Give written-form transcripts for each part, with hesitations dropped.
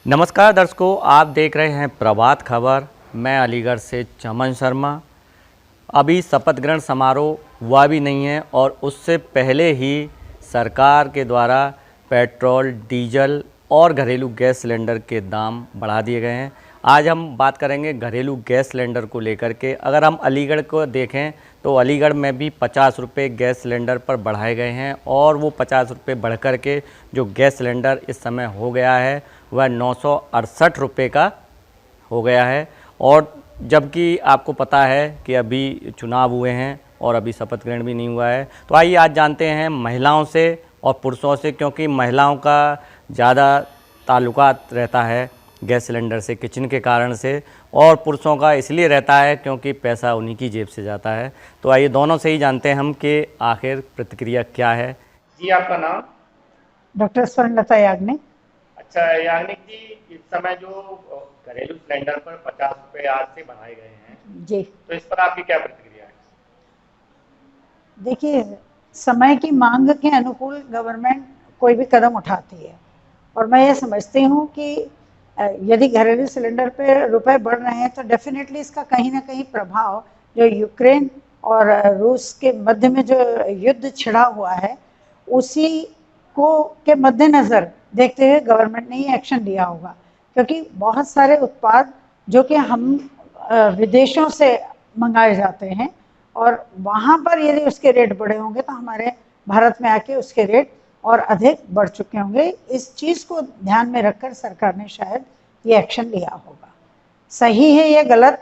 नमस्कार दर्शकों, आप देख रहे हैं प्रभात खबर। मैं अलीगढ़ से चमन शर्मा। अभी शपथ ग्रहण समारोह हुआ भी नहीं है और उससे पहले ही सरकार के द्वारा पेट्रोल, डीजल और घरेलू गैस सिलेंडर के दाम बढ़ा दिए गए हैं। आज हम बात करेंगे घरेलू गैस सिलेंडर को लेकर के। अगर हम अलीगढ़ को देखें तो अलीगढ़ में भी 50 रुपये गैस सिलेंडर पर बढ़ाए गए हैं और वो 50 रुपये बढ़ कर के जो गैस सिलेंडर इस समय हो गया है वह 968 रुपये का हो गया है। और जबकि आपको पता है कि अभी चुनाव हुए हैं और अभी शपथ ग्रहण भी नहीं हुआ है। तो आइए आज जानते हैं महिलाओं से और पुरुषों से, क्योंकि महिलाओं का ज़्यादा ताल्लुकात रहता है गैस सिलेंडर से, किचन के कारण से, और पुरुषों का इसलिए रहता है क्योंकि पैसा उन्हीं की जेब से जाता है। तो आइए दोनों से ही जानते हैं हम कि आखिर प्रतिक्रिया क्या है। जी, आपका नाम? डॉक्टर स्वर्णलता याग्निक। अच्छा याग्निक जी, इस समय जो घरेलू सिलेंडर पर 50 रुपए आज से बढ़ाए गए हैं, जी, तो इस पर आपकी क्या प्रतिक्रिया है? देखिए, समय की मांग के अनुकूल गवर्नमेंट कोई भी कदम उठाती है और मैं ये समझती हूँ कि यदि घरेलू सिलेंडर पे रुपए बढ़ रहे हैं तो डेफिनेटली इसका कहीं ना कहीं प्रभाव जो यूक्रेन और रूस के मध्य में जो युद्ध छिड़ा हुआ है उसी को के मद्देनज़र देखते हुए गवर्नमेंट ने ये एक्शन लिया होगा, क्योंकि बहुत सारे उत्पाद जो कि हम विदेशों से मंगाए जाते हैं और वहाँ पर यदि उसके रेट बढ़े होंगे तो हमारे भारत में आके उसके रेट और अधिक बढ़ चुके होंगे। इस चीज़ को ध्यान में रखकर सरकार ने शायद ये एक्शन लिया होगा। सही है या गलत,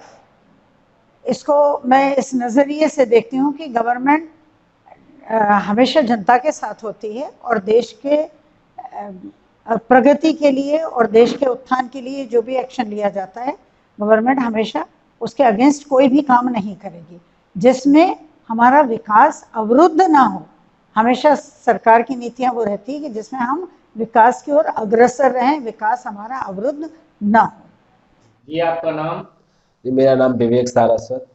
इसको मैं इस नज़रिए से देखती हूँ कि गवर्नमेंट हमेशा जनता के साथ होती है और देश के प्रगति के लिए और देश के उत्थान के लिए जो भी एक्शन लिया जाता है गवर्नमेंट हमेशा उसके अगेंस्ट कोई भी काम नहीं करेगी जिसमें हमारा विकास अवरुद्ध ना हो। हमेशा सरकार की नीतियां वो रहती है कि जिसमें हम विकास की ओर अग्रसर रहें, विकास हमारा अवरुद्ध ना हो। जी, आपका नाम? जी, मेरा नाम विवेक सारस्वत।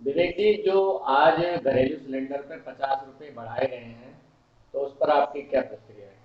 विवेक जी, जो आज घरेलू सिलेंडर पर 50 रुपए बढ़ाए गए हैं, तो उस पर आपकी क्या प्रतिक्रिया है?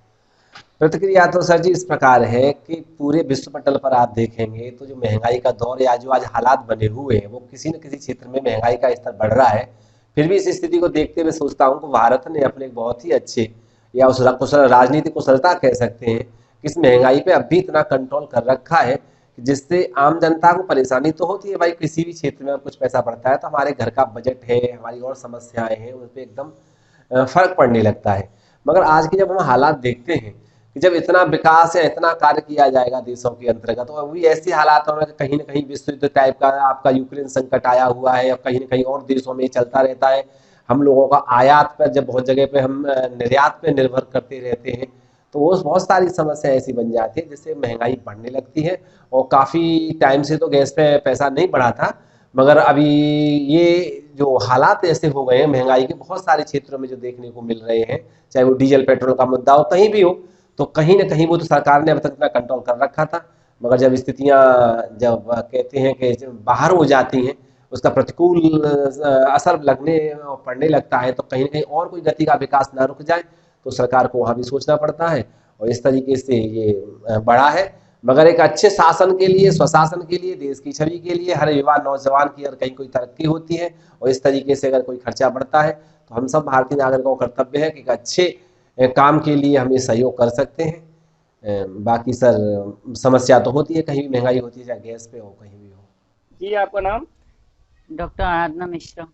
प्रतिक्रिया तो सर जी इस प्रकार है कि पूरे विश्व पटल पर आप देखेंगे तो जो महंगाई का दौर या जो आज हालात बने हुए हैं वो किसी न किसी क्षेत्र में महंगाई का स्तर बढ़ रहा है। फिर भी इस स्थिति को देखते हुए सोचता हूँ कि भारत ने अपने एक बहुत ही अच्छे या उस कुशल राजनीतिक कुशलता कह सकते हैं कि इस महंगाई पे अब भी इतना कंट्रोल कर रखा है कि जिससे आम जनता को परेशानी तो होती है भाई, किसी भी क्षेत्र में कुछ पैसा बढ़ता है तो हमारे घर का बजट है, हमारी और समस्याएं हैं, उन पर एकदम फर्क पड़ने लगता है। मगर आज की जब हम हालात देखते हैं कि जब इतना विकास या इतना कार्य किया जाएगा देशों के अंतर्गत, तो अभी ऐसे हालात में कहीं ना कहीं विश्व युद्ध टाइप का आपका यूक्रेन संकट आया हुआ है, अब कहीं ना कहीं और देशों में ये चलता रहता है। हम लोगों का आयात पर, जब बहुत जगह पे हम निर्यात पे निर्भर करते रहते हैं, तो वो बहुत सारी समस्याएं ऐसी बन जाती है जिससे महंगाई बढ़ने लगती है। और काफ़ी टाइम से तो गैस पे पैसा नहीं बढ़ा था, मगर अभी ये जो हालात ऐसे हो गए हैं महंगाई के बहुत सारे क्षेत्रों में जो देखने को मिल रहे हैं, चाहे वो डीजल पेट्रोल का मुद्दा हो कहीं भी हो, तो कहीं ना कहीं वो तो सरकार ने अब तक इतना कंट्रोल कर रखा था, मगर जब स्थितियां जब कहते हैं कि जब बाहर हो जाती हैं, उसका प्रतिकूल असर लगने और पड़ने लगता है, तो कहीं ना कहीं और कोई गति का विकास ना रुक जाए, तो सरकार को वहाँ भी सोचना पड़ता है। और इस तरीके से ये बढ़ा है। मगर एक अच्छे शासन के लिए, स्वशासन के लिए, देश की छवि के लिए, हर युवा नौजवान की अगर कहीं कोई तरक्की होती है और इस तरीके से अगर कोई खर्चा बढ़ता है, तो हम सब भारतीय नागरिकों का कर्तव्य है कि एक अच्छे काम के लिए हम ये सहयोग कर सकते हैं। बाकी सर समस्या तो होती है, कहीं भी महंगाई होती है, चाहे गैस पे हो कहीं भी हो। जी, आपका नाम? डॉक्टर आराधना मिश्रा।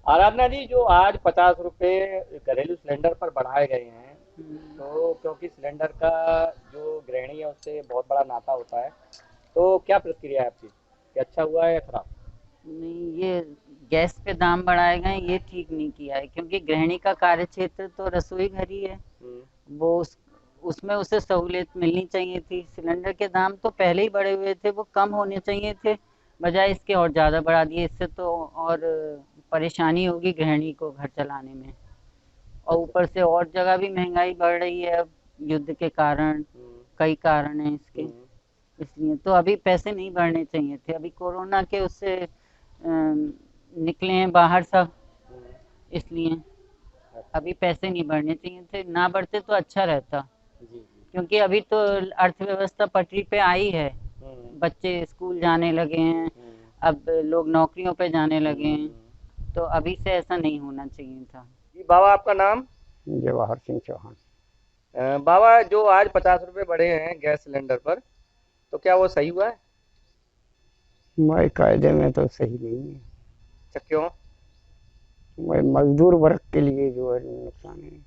आराधना जी, जो आज 50 रुपए घरेलू सिलेंडर पर बढ़ाए गए हैं, तो क्योंकि सिलेंडर का जो गृहिणी है उससे बहुत बड़ा नाता होता है, तो क्या प्रतिक्रिया है आपकी कि अच्छा हुआ है या खराब? नहीं, ये गैस पे दाम बढ़ाए गए ये ठीक नहीं किया है, क्योंकि गृहिणी का कार्य क्षेत्र तो रसोई घर ही है। वो उसमें उसे सहूलियत मिलनी चाहिए थी। सिलेंडर के दाम तो पहले ही बढ़े हुए थे, वो कम होने चाहिए थे, बजाय इसके और ज़्यादा बढ़ा दिए। इससे तो और परेशानी होगी गृहिणी को घर चलाने में, और ऊपर से और जगह भी महंगाई बढ़ रही है अब युद्ध के कारण। कई कारण हैं इसके, इसलिए तो अभी पैसे नहीं बढ़ने चाहिए थे। अभी कोरोना के उससे निकले हैं बाहर सब, इसलिए अभी पैसे नहीं बढ़ने चाहिए थे। ना बढ़ते तो अच्छा रहता, जी जी। क्योंकि अभी तो अर्थव्यवस्था पटरी पे आई है, बच्चे स्कूल जाने लगे हैं, अब लोग नौकरियों पे जाने लगे हैं, तो अभी से ऐसा नहीं होना चाहिए था। जी बाबा, आपका नाम? जवाहर सिंह चौहान। बाबा, जो आज 50 रुपए बढ़े हैं गैस सिलेंडर पर, तो क्या वो सही हुआ है? मैं कायदे में तो सही नहीं है। अच्छा, क्यों? मैं मजदूर वर्ग के लिए जो है नुकसान है,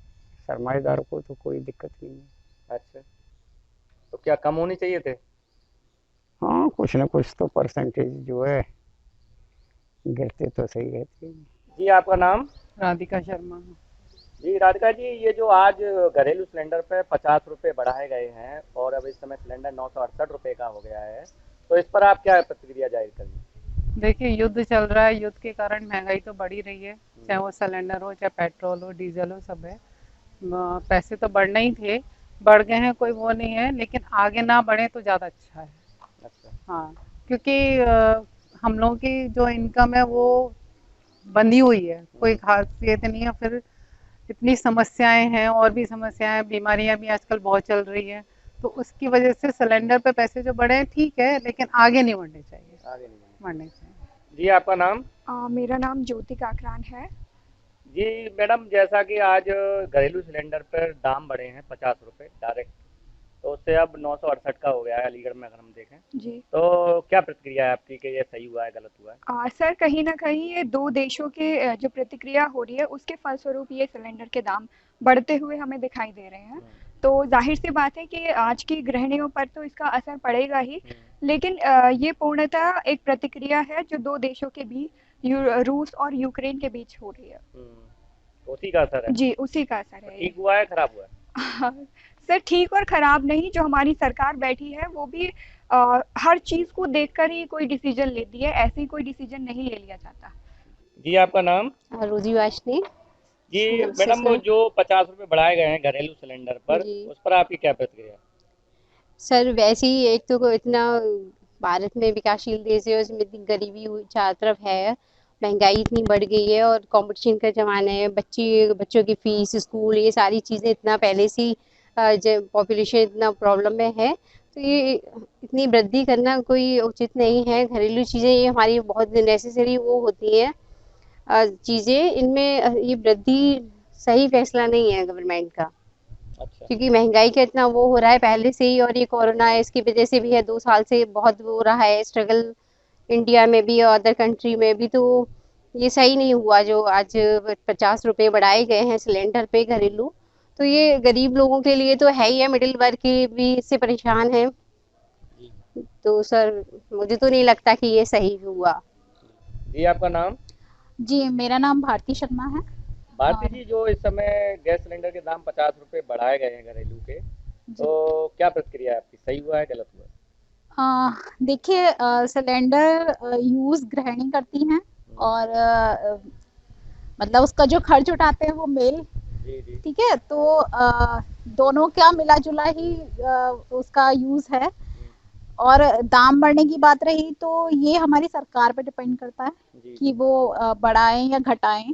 सरमाएदार को तो कोई दिक्कत नहीं है। अच्छा, तो क्या कम होने चाहिए थे? हाँ, कुछ न कुछ तो परसेंटेज जो है गिरते तो सही रहते हैं। जी, आपका नाम? राधिका शर्मा। जी राधिका जी, ये जो आज घरेलू सिलेंडर पे 50 रुपए बढ़ाए गए हैं और अब इस समय सिलेंडर 968 रुपए का हो गया है, तो इस पर आप क्या प्रतिक्रिया जाहिर करेंगे? देखिए, युद्ध चल रहा है, युद्ध के कारण महंगाई तो बढ़ ही रही है, चाहे वो सिलेंडर हो, चाहे पेट्रोल हो, डीजल हो, सब है। पैसे तो बढ़ने ही थे, बढ़ गए हैं, कोई वो नहीं है, लेकिन आगे ना बढ़े तो ज़्यादा अच्छा है। अच्छा। हाँ, क्योंकि हम लोगों की जो इनकम है वो बंधी हुई है, कोई खासियत नहीं है। फिर इतनी समस्याएं हैं, और भी समस्याएं, बीमारियां भी आजकल बहुत चल रही है, तो उसकी वजह से सिलेंडर पे पैसे जो बढ़े हैं ठीक है, लेकिन आगे नहीं बढ़ने चाहिए, आगे नहीं बढ़ने चाहिए। जी, आपका नाम? मेरा नाम ज्योति काकरान है। जी मैडम, जैसा कि आज घरेलू सिलेंडर पर दाम बढ़े हैं 50 रुपए डायरेक्ट, तो उससे अब 968 का हो गया है अलीगढ़ में, अगर हम देखें जी। तो क्या प्रतिक्रिया है आपकी कि ये सही हुआ है, गलत हुआ है? सर, कहीं ना कहीं ये दो देशों के जो प्रतिक्रिया हो रही है उसके फलस्वरूप ये सिलेंडर के दाम बढ़ते हुए हमें दिखाई दे रहे हैं। तो जाहिर सी बात है कि आज की गृहिणियों पर तो इसका असर पड़ेगा ही, लेकिन ये पूर्णतः एक प्रतिक्रिया है जो दो देशों के बीच, रूस और यूक्रेन के बीच हो रही है। उसी का असर है? जी, उसी का असर है। ठीक हुआ है, खराब हुआ है? सर, ठीक और खराब नहीं, जो हमारी सरकार बैठी है वो भी हर चीज को देखकर ही कोई डिसीजन लेती है, ऐसे ही कोई डिसीजन नहीं ले लिया जाता। जी, आपका नाम? रोजी वाशनी। जी मैडम, वो जो 50 रुपए बढ़ाए गए हैं घरेलू सिलेंडर पर, जी। उस पर आपकी क्या प्रतिक्रिया है? सर, वैसे ही एक तो इतना भारत में विकासशील देश है, उसमें इतनी गरीबी चारों तरफ है, महंगाई इतनी बढ़ गई है और कंपटीशन का ज़माना है, बच्चों की फीस, स्कूल, ये सारी चीज़ें इतना पहले से पॉपुलेशन इतना प्रॉब्लम में है, तो ये इतनी वृद्धि करना कोई उचित नहीं है। घरेलू चीज़ें ये हमारी बहुत नेसेसरी वो होती हैं चीज़ें, इनमें ये वृद्धि सही फैसला नहीं है गवर्नमेंट का। अच्छा। क्योंकि महंगाई का इतना वो हो रहा है पहले से ही, और ये कोरोना है इसकी वजह से भी है, 2 साल से बहुत वो रहा है स्ट्रगल इंडिया में भी और अदर कंट्री में भी, तो ये सही नहीं हुआ जो आज 50 रुपए बढ़ाए गए हैं सिलेंडर पे घरेलू, तो ये गरीब लोगों के लिए तो है ही है, मिडिल वर्ग के भी इससे परेशान है। तो सर, मुझे तो नहीं लगता कि ये सही हुआ। जी, आपका नाम? जी, मेरा नाम भारती शर्मा है। भारती जी, जो इस समय गैस सिलेंडर के दाम 50 रुपए बढ़ाए गए हैं घरेलू के, तो क्या प्रतिक्रिया है आपकी, सही हुआ है, गलत हुआ है? देखिए, सिलेंडर यूज़ गृहिणी करती हैं, और मतलब उसका जो खर्च उठाते हैं वो मेल, ठीक है, तो दोनों का मिला जुला ही उसका यूज़ है। और दाम बढ़ने की बात रही तो ये हमारी सरकार पे डिपेंड करता है कि वो बढ़ाएं या घटाएं,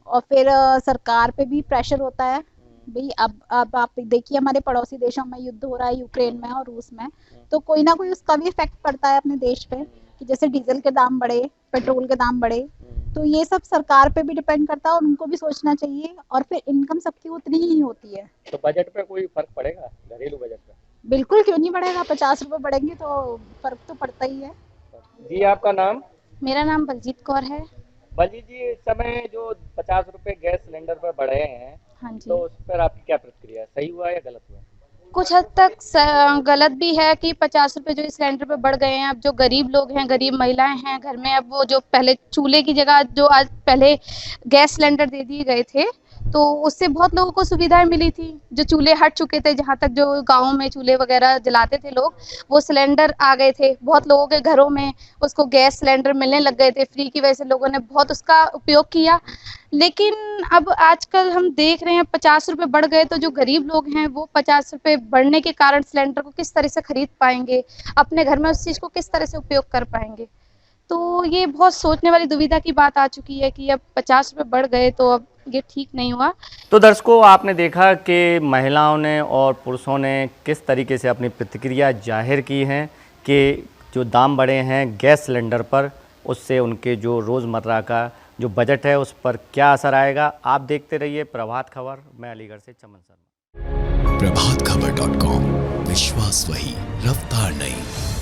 और फिर सरकार पे भी प्रेशर होता है भाई। अब आप देखिए, हमारे पड़ोसी देशों में युद्ध हो रहा है, यूक्रेन में और रूस में, तो कोई ना कोई उसका भी इफेक्ट पड़ता है अपने देश पे, कि जैसे डीजल के दाम बढ़े, पेट्रोल के दाम बढ़े, तो ये सब सरकार पे भी डिपेंड करता है और उनको भी सोचना चाहिए, और फिर इनकम सबकी उतनी ही होती है। तो बजट पे कोई फर्क पड़ेगा, घरेलू बजट पे? बिल्कुल, क्यों नहीं पड़ेगा, 50 रुपए बढ़ेंगे तो फर्क तो पड़ता ही है। जी, आपका नाम? मेरा नाम बलजीत कौर है। बलजीत जी, इस समय जो 50 रुपए गैस सिलेंडर पर बढ़े हैं, हाँ जी। तो उस पर आपकी क्या प्रतिक्रिया है, सही हुआ है या गलत हुआ? कुछ हद तक गलत भी है कि 50 रुपए जो सिलेंडर पे बढ़ गए हैं, अब जो गरीब लोग हैं, गरीब महिलाएं हैं घर में, अब वो जो पहले चूल्हे की जगह जो आज पहले गैस सिलेंडर दे दिए गए थे, तो उससे बहुत लोगों को सुविधाएं मिली थी। जो चूल्हे हट चुके थे, जहाँ तक जो गाँव में चूल्हे वगैरह जलाते थे लोग, वो सिलेंडर आ गए थे, बहुत लोगों के घरों में उसको गैस सिलेंडर मिलने लग गए थे फ्री की वजह से, लोगों ने बहुत उसका उपयोग किया। लेकिन अब आजकल हम देख रहे हैं 50 रुपए बढ़ गए, तो जो गरीब लोग हैं वो 50 रुपए बढ़ने के कारण सिलेंडर को किस तरह से खरीद पाएंगे, अपने घर में उस चीज़ को किस तरह से उपयोग कर पाएंगे। तो ये बहुत सोचने वाली दुविधा की बात आ चुकी है कि अब 50 रुपये बढ़ गए तो अब ये ठीक नहीं हुआ। तो दर्शकों, आपने देखा कि महिलाओं ने और पुरुषों ने किस तरीके से अपनी प्रतिक्रिया जाहिर की हैं कि जो दाम बढ़े हैं गैस सिलेंडर पर, उससे उनके जो रोज़मर्रा का जो बजट है उस पर क्या असर आएगा। आप देखते रहिए प्रभात खबर। मैं अलीगढ़ से चमन शर्मा। प्रभातखबर.com, विश्वास वही, रफ्तार नहीं।